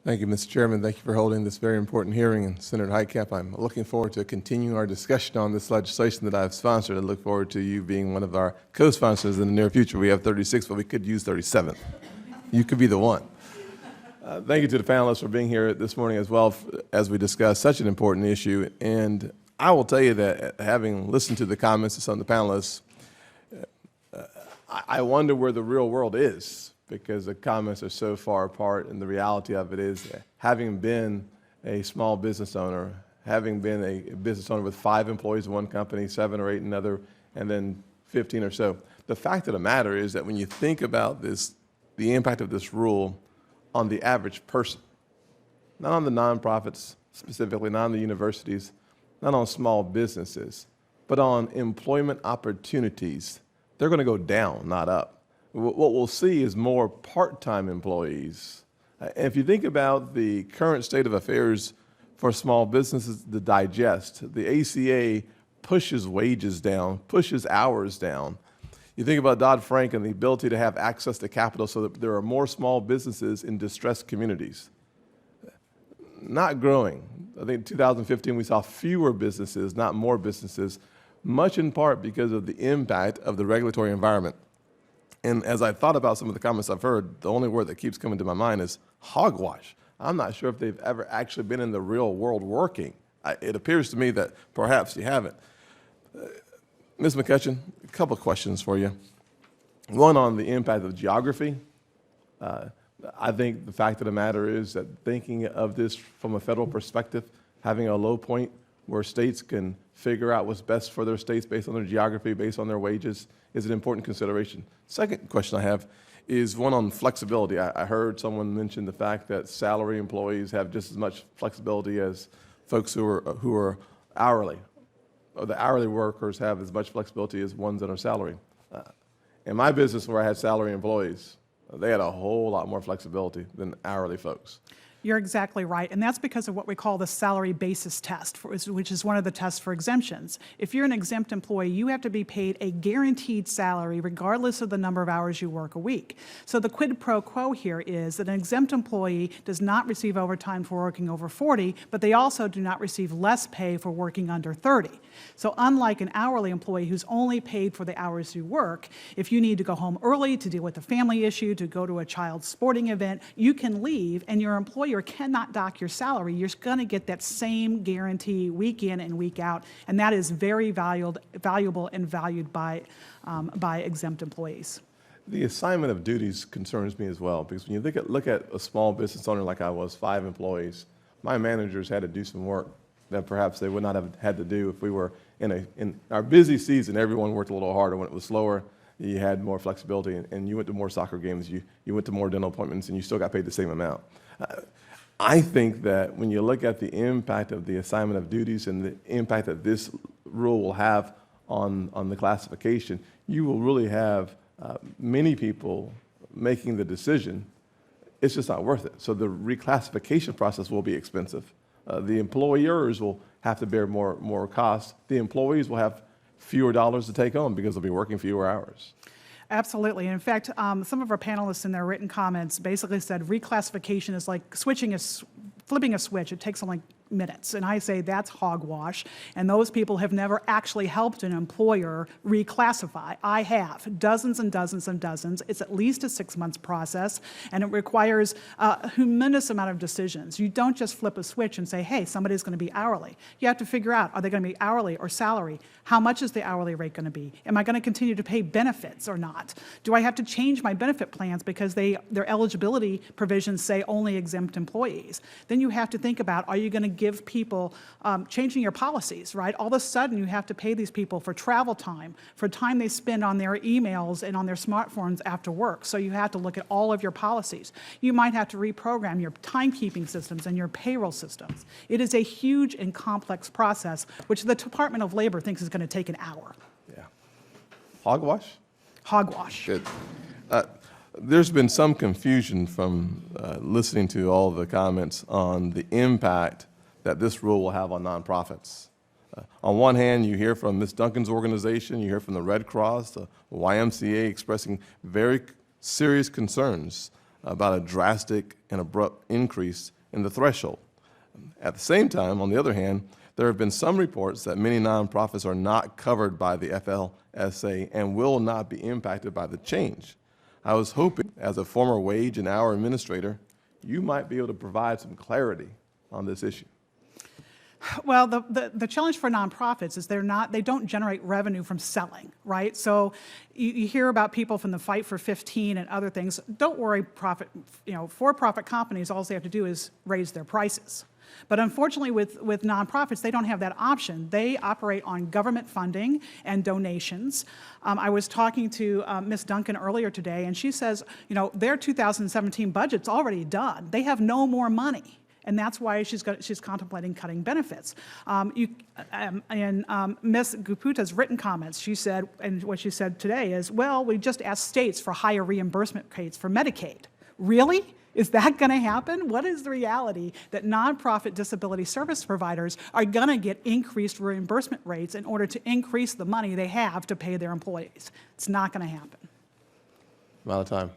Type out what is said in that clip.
Thank you, Mr. Chairman. Thank you for holding this very important hearing. And Senator Heitkamp, I'm looking forward to continuing our discussion on this legislation that I've sponsored. I look forward to you being one of our co-sponsors in the near future. We have 36, but we could use 37. You could be the one. Thank you to the panelists for being here this morning as well as we discuss such an important issue. And I will tell you that having listened to the comments of some of the panelists, I wonder where the real world is, because the comments are so far apart, and the reality of it is, having been a small business owner, having been a business owner with 5 employees in one company, 7 or 8 in another, and then 15 or so, the fact of the matter is that when you think about this, the impact of this rule on the average person, not on the nonprofits specifically, not on the universities, not on small businesses, but on employment opportunities, they're going to go down, not up. What we'll see is more part-time employees. And if you think about the current state of affairs for small businesses to digest, the ACA pushes wages down, pushes hours down. You think about Dodd-Frank and the ability to have access to capital so that there are more small businesses in distressed communities. Not growing. I think in 2015 we saw fewer businesses, not more businesses, much in part because of the impact of the regulatory environment. And as I thought about some of the comments I've heard, the only word that keeps coming to my mind is hogwash. I'm not sure if they've ever actually been in the real world working. It appears to me that perhaps you haven't. Ms. McCutcheon, a couple of questions for you. One on the impact of geography. I think the fact of the matter is that thinking of this from a federal perspective, having a low point where states can figure out what's best for their states based on their geography, based on their wages, is an important consideration. Second question I have is one on flexibility. I heard someone mention the fact that salary employees have just as much flexibility as folks who are hourly. Or the hourly workers have as much flexibility as ones that are salary. In my business where I had salary employees, they had a whole lot more flexibility than hourly folks. You're exactly right, and that's because of what we call the salary basis test, which is one of the tests for exemptions. If you're an exempt employee, you have to be paid a guaranteed salary regardless of the number of hours you work a week. So the quid pro quo here is that an exempt employee does not receive overtime for working over 40, but they also do not receive less pay for working under 30. So unlike an hourly employee who's only paid for the hours you work, if you need to go home early to deal with a family issue, to go to a child's sporting event, you can leave and your employer cannot dock your salary. You're going to get that same guarantee week in and week out, and that is very valuable and valued by exempt employees. The assignment of duties concerns me as well, because when you look at a small business owner like I was, 5 employees, my managers had to do some work that perhaps they would not have had to do if we were in our busy season. Everyone worked a little harder. When it was slower, you had more flexibility, and you went to more soccer games, you went to more dental appointments, and you still got paid the same amount. I think that when you look at the impact of the assignment of duties and the impact that this rule will have on the classification, you will really have many people making the decision, it's just not worth it. So the reclassification process will be expensive. The employers will have to bear more costs. The employees will have fewer dollars to take home because they'll be working fewer hours. Absolutely. In fact, some of our panelists in their written comments basically said reclassification is like flipping a switch. It takes only minutes. And I say that's hogwash. And those people have never actually helped an employer reclassify. I have dozens and dozens and dozens. It's at least a 6-month process, and it requires a tremendous amount of decisions. You don't just flip a switch and say, hey, somebody's going to be hourly. You have to figure out, are they going to be hourly or salary? How much is the hourly rate going to be? Am I going to continue to pay benefits or not? Do I have to change my benefit plans because their eligibility provisions say only exempt employees? Then you have to think about, are you going to give people, changing your policies, right? All of a sudden you have to pay these people for travel time, for time they spend on their emails and on their smartphones after work. So you have to look at all of your policies. You might have to reprogram your timekeeping systems and your payroll systems. It is a huge and complex process, which the Department of Labor thinks is going to take an hour. Yeah. Hogwash? Hogwash. Good. There's been some confusion from listening to all the comments on the impact that this rule will have on nonprofits. On one hand, you hear from Ms. Duncan's organization, you hear from the Red Cross, the YMCA expressing very serious concerns about a drastic and abrupt increase in the threshold. At the same time, on the other hand, there have been some reports that many nonprofits are not covered by the FLSA and will not be impacted by the change. I was hoping, as a former wage and hour administrator, you might be able to provide some clarity on this issue. Well, the challenge for nonprofits is they don't generate revenue from selling, right? So you hear about people from the Fight for 15 and other things. Don't worry, for-profit companies, all they have to do is raise their prices. But unfortunately, with nonprofits, they don't have that option. They operate on government funding and donations. I was talking to Ms. Duncan earlier today, and she says, their 2017 budget's already done. They have no more money. And that's why she's contemplating cutting benefits. In Ms. Gupta's written comments, she said, and what she said today is, well, we just asked states for higher reimbursement rates for Medicaid. Really? Is that going to happen? What is the reality that nonprofit disability service providers are going to get increased reimbursement rates in order to increase the money they have to pay their employees? It's not going to happen. I'm out of time.